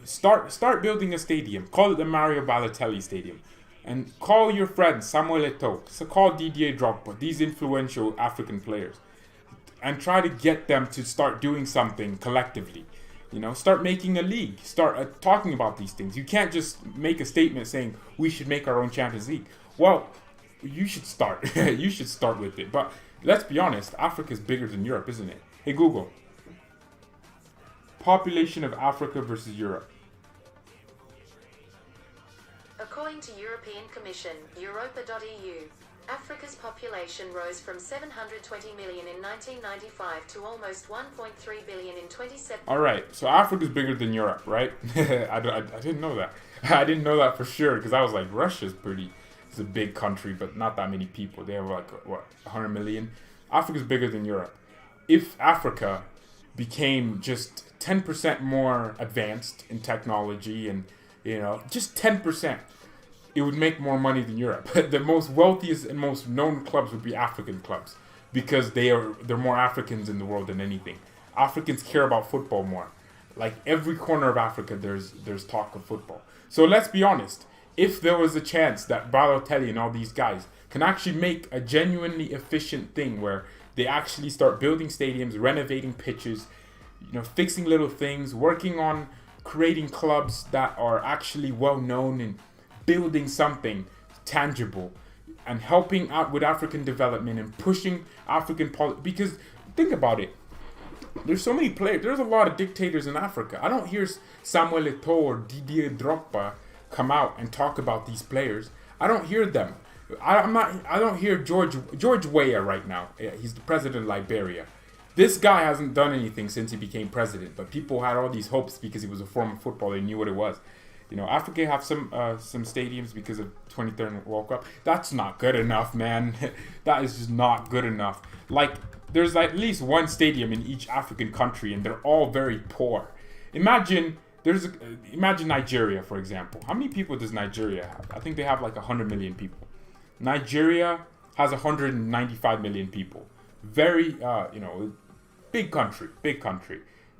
Start building a stadium. Call it the Mario Balotelli Stadium. And call your friends, Samuel Eto'o, so call Didier Drogba, these influential African players, and try to get them to start doing something collectively. You know, start making a league. Start talking about these things. You can't just make a statement saying we should make our own Champions League. Well, you should start. You should start with it. But let's be honest, Africa is bigger than Europe, isn't it? Hey Google, population of Africa versus Europe. According to European Commission, Europa.eu, Africa's population rose from 720 million in 1995 to almost 1.3 billion in 2017. Alright, so Africa's bigger than Europe, right? I didn't know that. I didn't know that for sure, because I was like, it's a big country, but not that many people. They have like, 100 million? Africa's bigger than Europe. If Africa became just 10% more advanced in technology and, just 10%, it would make more money than Europe. The most wealthiest and most known clubs would be African clubs because they're more Africans in the world than anything. Africans care about football more. Like every corner of Africa, there's talk of football. So let's be honest. If there was a chance that Balotelli and all these guys can actually make a genuinely efficient thing where they actually start building stadiums, renovating pitches, fixing little things, working on creating clubs that are actually well known and building something tangible and helping out with African development and pushing African politics. Because think about it. There's so many players. There's a lot of dictators in Africa. I don't hear Samuel Eto'o or Didier Drogba come out and talk about these players. I don't hear them. I don't hear George Weah right now. He's the president of Liberia. This guy hasn't done anything since he became president, but people had all these hopes because he was a former footballer. They knew what it was. Africa have some stadiums because of 2030 World Cup. That's not good enough, man. That is just not good enough. Like, there's at least one stadium in each African country, and they're all very poor. Imagine Nigeria, for example. How many people does Nigeria have? I think they have like 100 million people. Nigeria has 195 million people. Very, big country.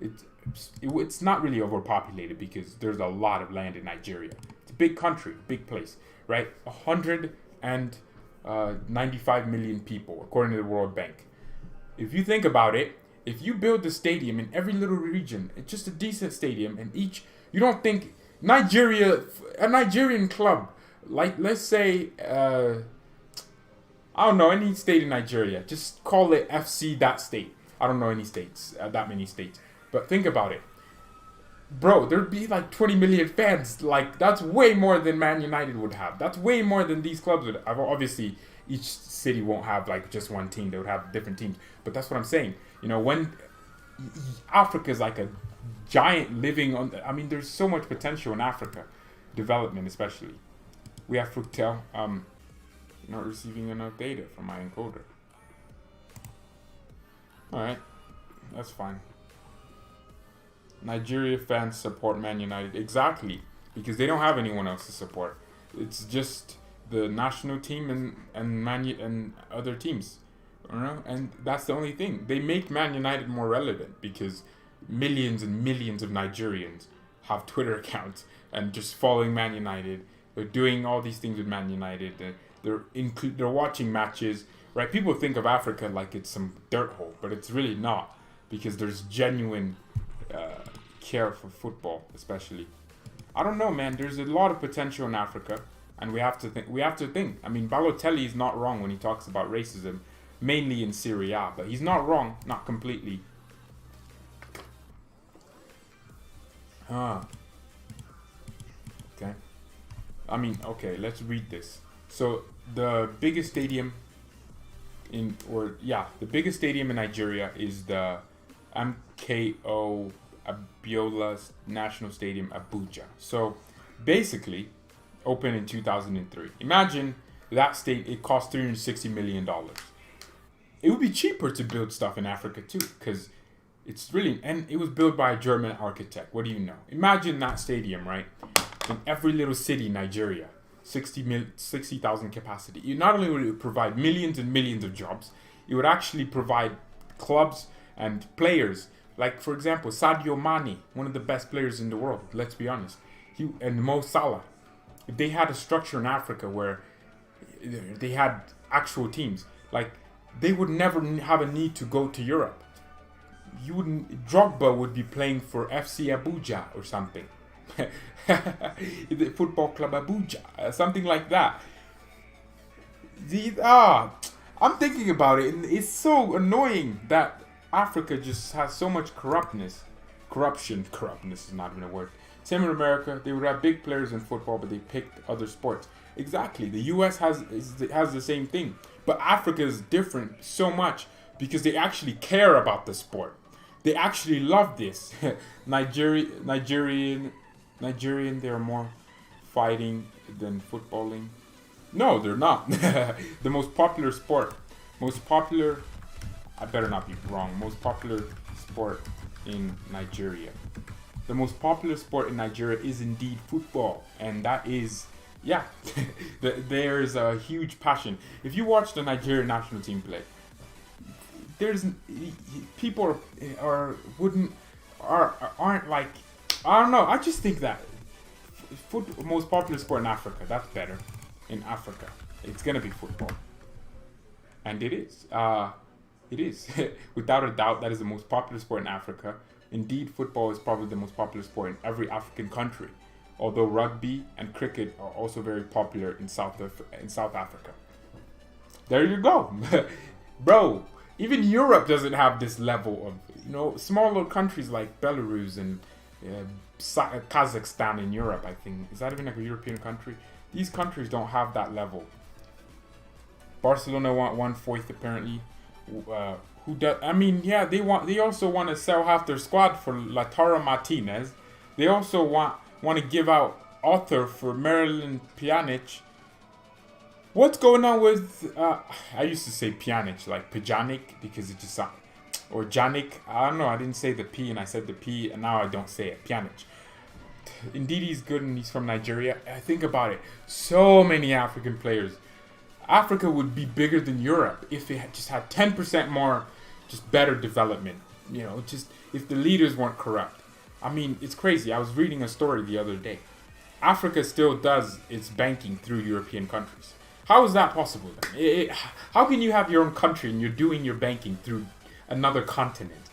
It's not really overpopulated because there's a lot of land in Nigeria. It's a big country, big place, right? 195 million people, according to the World Bank. If you think about it, if you build a stadium in every little region, it's just a decent stadium, and you don't think a Nigerian club, like let's say, I don't know, any state in Nigeria, just call it FC that state. I don't know any states, that many states. But think about it. Bro, there'd be like 20 million fans. Like, that's way more than Man United would have. That's way more than these clubs would have. Obviously, each city won't have like just one team. They would have different teams. But that's what I'm saying. When Africa is like a giant living on... there's so much potential in Africa. Development, especially. We have Fructel. Not receiving enough data from my encoder. Alright. That's fine. Nigeria fans support Man United. Exactly. Because they don't have anyone else to support. It's just the national team and other teams. And that's the only thing. They make Man United more relevant because millions and millions of Nigerians have Twitter accounts and just following Man United. They're doing all these things with Man United. They're watching matches. Right? People think of Africa like it's some dirt hole, but it's really not, because there's genuine care for football, especially. I don't know, man. There's a lot of potential in Africa, and we have to think. Balotelli is not wrong when he talks about racism, mainly in Serie A, but he's not wrong, not completely. Okay. Let's read this. So the biggest stadium in Nigeria is the MKO Abiola National Stadium, Abuja. So basically, opened in 2003. Imagine that it cost $360 million. It would be cheaper to build stuff in Africa too, because and it was built by a German architect. What do you know? Imagine that stadium, right? In every little city in Nigeria. 60,000 capacity. Not only would it provide millions and millions of jobs, it would actually provide clubs and players. Like, for example, Sadio Mane, one of the best players in the world, let's be honest. And Mo Salah. If they had a structure in Africa where they had actual teams, like, they would never have a need to go to Europe. Drogba would be playing for FC Abuja or something. The Football Club Abuja, something like that. I'm thinking about it, and it's so annoying that Africa just has so much corruptness. Corruptness is not even a word. Same in America, they would have big players in football, but they picked other sports. Exactly, the US has the same thing, but Africa is different so much because they actually care about the sport. They actually love this. Nigerian, they're more fighting than footballing. No, they're not. The most popular sport, I better not be wrong, most popular sport in Nigeria. The most popular sport in Nigeria is indeed football, and that is, yeah, there's a huge passion. If you watch the Nigerian national team play, there's people aren't like, I don't know. I just think that most popular sport in Africa. That's better. In Africa, it's gonna be football, and it is. It is without a doubt that is the most popular sport in Africa. Indeed, football is probably the most popular sport in every African country. Although rugby and cricket are also very popular in South Africa. There you go, bro. Even Europe doesn't have this level of, smaller countries like Belarus and Kazakhstan in Europe. I think, is that even like a European country? These countries don't have that level. Barcelona want 1/4 apparently. Who does? I mean, yeah, they also want to sell half their squad for Lautaro Martinez. They also want to give out Arthur for Marilyn Pjanic. What's going on with? I used to say Pjanic, like Pjanic, because it just sounds, or Janik. I don't know. I didn't say the P and I said the P, and now I don't say it. Pjanic. Indeed, he's good and he's from Nigeria. I think about it. So many African players. Africa would be bigger than Europe if it just had 10% more, just better development. Just if the leaders weren't corrupt. I mean, it's crazy. I was reading a story the other day. Africa still does its banking through European countries. How is that possible? How can you have your own country and you're doing your banking through another continent?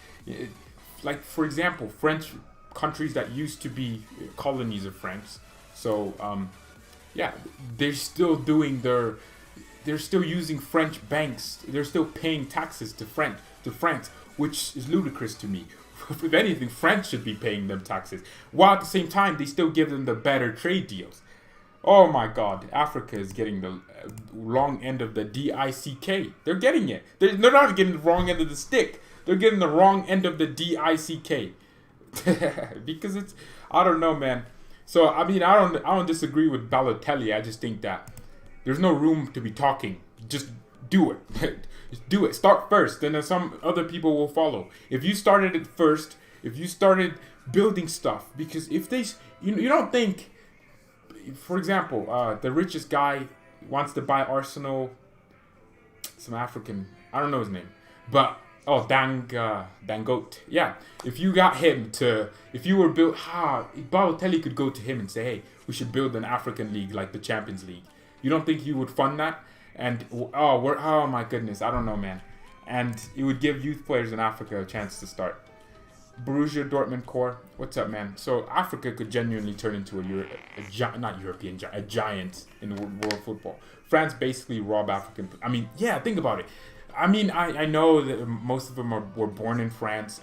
Like, for example, French countries that used to be colonies of France. So, yeah, they're still doing they're still using French banks. They're still paying taxes to France, which is ludicrous to me. If anything, France should be paying them taxes, while at the same time they still give them the better trade deals. Oh my God, Africa is getting the wrong end of the DICK. They're getting it. They're not getting the wrong end of the stick. They're getting the wrong end of the DICK. Because it's, I don't know, man. So I mean, I don't disagree with Balotelli. I just think that there's no room to be talking. Just do it. Just do it. Start first, then some other people will follow. If you started it first, if you started building stuff, because if they, you don't think, for example, the richest guy wants to buy Arsenal, some African, I don't know his name, but Dangote. Yeah, if you got him to, if you were built, Balotelli could go to him and say, hey, we should build an African league like the Champions League. You don't think he would fund that? And oh my goodness, I don't know, man. And it would give youth players in Africa a chance to start. Borussia Dortmund core, what's up, man? So Africa could genuinely turn into a giant in world football. France basically rob African. I mean, yeah, think about it. I mean, I know that most of them were born in France,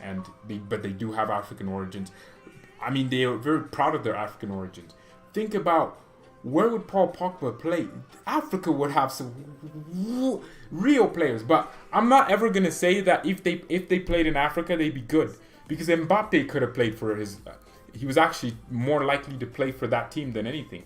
but they do have African origins. I mean, they are very proud of their African origins. Think about, where would Paul Pogba play? Africa would have some real players, but I'm not ever gonna say that if they played in Africa, they'd be good, because Mbappe could have played for his. He was actually more likely to play for that team than anything.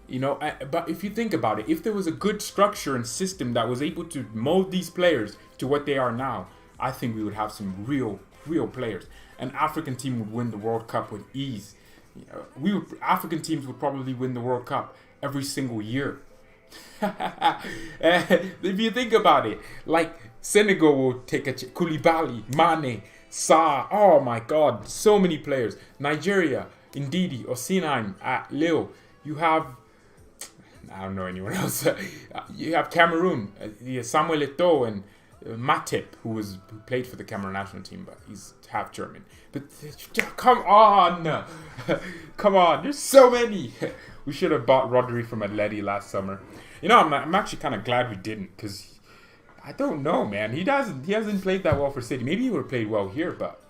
But if you think about it, if there was a good structure and system that was able to mold these players to what they are now, I think we would have some real players. An African team would win the World Cup with ease. African teams would probably win the World Cup every single year. If you think about it, like Senegal will take Koulibaly, Mane, Sa. Oh my God, so many players. Nigeria, Ndidi, Osimhen at Lille. You have, I don't know anyone else. You have Cameroon, Samuel Eto'o and Matip, who played for the Cameroon national team, but he's half German. But come on, there's so many. We should have bought Rodri from Atleti last summer. I'm actually kind of glad we didn't, because I don't know, man. He hasn't played that well for City. Maybe he would have played well here, but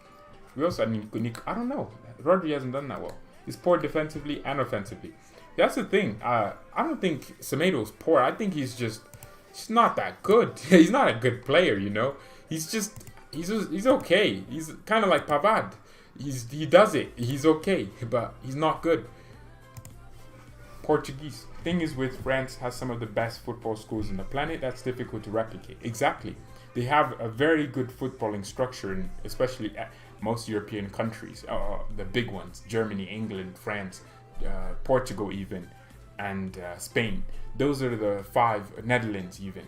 we also, I don't know. Rodri hasn't done that well. He's poor defensively and offensively. That's the thing. I don't think Semedo's poor. I think he's not that good. He's not a good player, He's okay. He's kind of like Pavard. He does it. He's okay, but he's not good. Portuguese. Thing is, with France has some of the best football schools on the planet. That's difficult to replicate. Exactly. they have a very good footballing structure, in especially most European countries, the big ones: Germany, England, France, Portugal, even, and Spain. Those are the 5. Netherlands, even.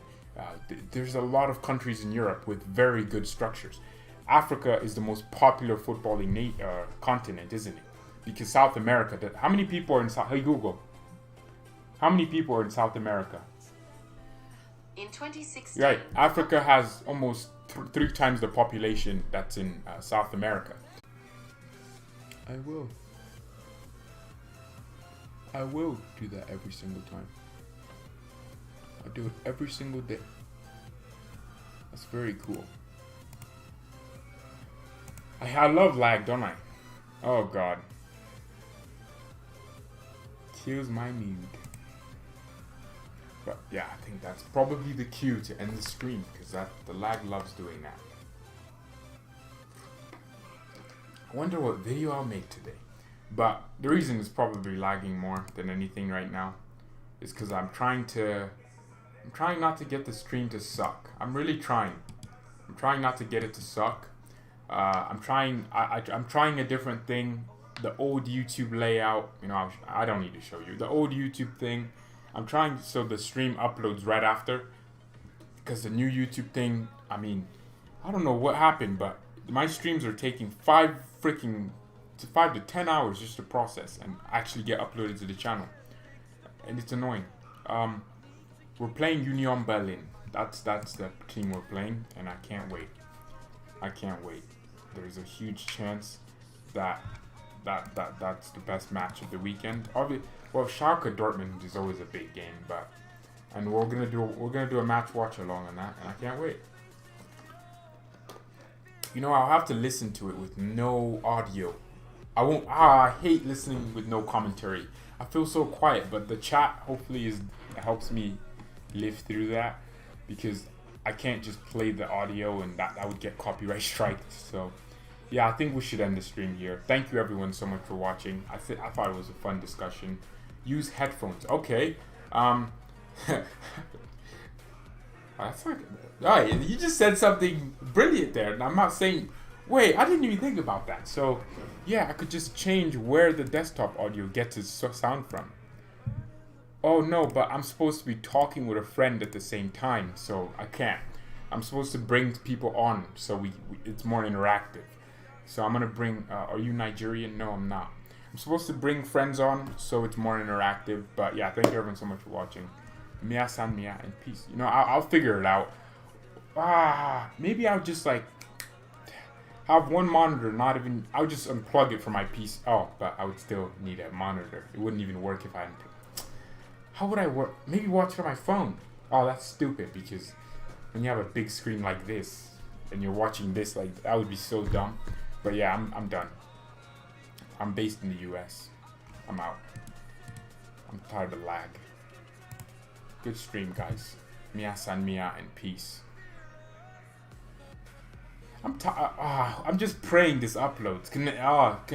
There's a lot of countries in Europe with very good structures. Africa is the most popular footballing continent, isn't it? Because South America. How many people are in South? Hey Google. How many people are in South America? In 2016, right, Africa has almost 3 times the population that's in South America. I will do that every single time. I'll do it every single day. That's very cool. I love lag, don't I? Oh god. Kills my mood. But yeah, I think that's probably the cue to end the stream, because the lag loves doing that. I wonder what video I'll make today. But the reason it's probably lagging more than anything right now is because I'm trying not to get the stream to suck. I'm really trying. I'm trying not to get it to suck. I'm trying a different thing. The old YouTube layout, I don't need to show you. The old YouTube thing, I'm trying so the stream uploads right after. Because the new YouTube thing, I don't know what happened, but my streams are taking 5 to 10 hours just to process and actually get uploaded to the channel. And it's annoying. We're playing Union Berlin. That's the team we're playing, and I can't wait. There's a huge chance that's the best match of the weekend. Well, Schalke Dortmund is always a big game, and we're gonna do a match watch along on that, and I can't wait. I'll have to listen to it with no audio. I hate listening with no commentary. I feel so quiet, but the chat hopefully helps me live through that, because I can't just play the audio and that would get copyright striked. So yeah, I think we should end the stream here. Thank you everyone so much for watching. I thought it was a fun discussion. Use headphones. Okay. That's like, alright, you just said something brilliant there, and I'm not saying. Wait, I didn't even think about that. So yeah, I could just change where the desktop audio gets its sound from. Oh no, but I'm supposed to be talking with a friend at the same time, so I can't. I'm supposed to bring people on, so it's more interactive. So I'm gonna bring. Are you Nigerian? No, I'm not. I'm supposed to bring friends on, so it's more interactive. But yeah, thank you everyone so much for watching. Mia san mia and peace. I'll figure it out. Maybe I'll just have one monitor. I'll just unplug it from my PC. Oh, but I would still need a monitor. It wouldn't even work if I hadn't. How would I work? Maybe watch it on my phone. Oh, that's stupid, because when you have a big screen like this and you're watching this, that would be so dumb. But yeah, I'm done. I'm based in the US. I'm out. I'm tired of lag. Good stream, guys. Mia san mia and peace. I'm just praying this uploads. Can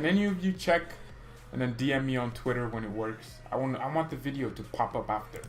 any of you check and then DM me on Twitter when it works? I want the video to pop up after.